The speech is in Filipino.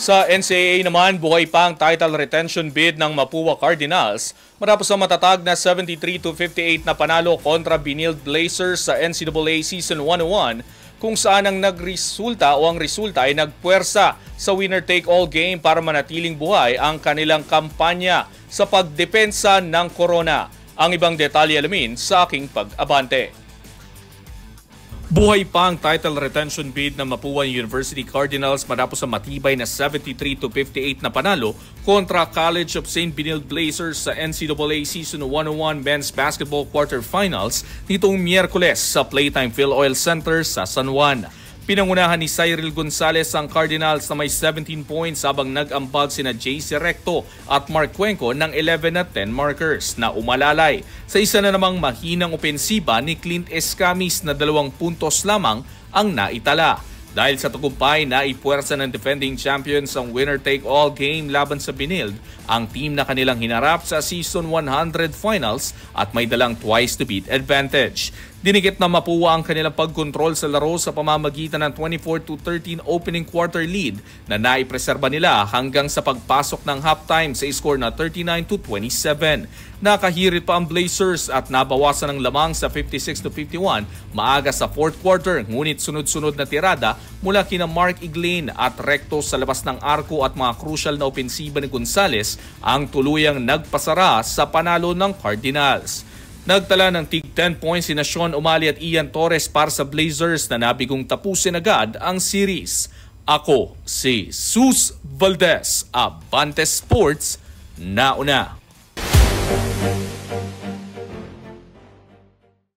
Sa NCAA naman, buhay pa ang title retention bid ng Mapua Cardinals matapos ang matatag na 73-58 na panalo kontra Benilde Blazers sa NCAA Season 101 kung saan ang resulta ay nagpuwersa sa winner-take-all game para manatiling buhay ang kanilang kampanya sa pagdepensa ng corona. Ang ibang detalye alamin sa aking pag-abante. Buhay pa ang title retention bid ng Mapua University Cardinals matapos ang matibay na 73-58 na panalo kontra College of St. Benilde Blazers sa NCAA Season 101 Men's Basketball Quarterfinals nitong Miyerkules sa Playtime Philoil Center sa San Juan. Pinangunahan ni Cyril Gonzalez ang Cardinals na may 17 points habang nag-ambag sina JC Recto at Mark Cuenco ng 11 at 10 markers na umalalay sa isa na namang mahinang opensiba ni Clint Escamis na 2 puntos lamang ang naitala. Dahil sa tagumpay na ipuwersa ng defending champions ang winner-take-all game laban sa Benilde, ang team na kanilang hinarap sa Season 100 Finals at may dalang twice-to-beat advantage. Dinikit na Mapua ang kanilang pagkontrol sa laro sa pamamagitan ng 24-13 opening quarter lead na naipreserba nila hanggang sa pagpasok ng halftime sa score na 39-27. Nakahirit pa ang Blazers at nabawasan ng lamang sa 56-51 maaga sa fourth quarter, ngunit sunod-sunod na tirada mula kina Mark Iglain at Recto sa labas ng arko at mga crucial na opensiba ni Gonzalez ang tuluyang nagpasara sa panalo ng Cardinals. Nagtala ng tig 10 points sina Sean Umali at Ian Torres para sa Blazers na nabigong tapusin agad ang series. Ako si Sus Valdez, Abante Sports, nauna.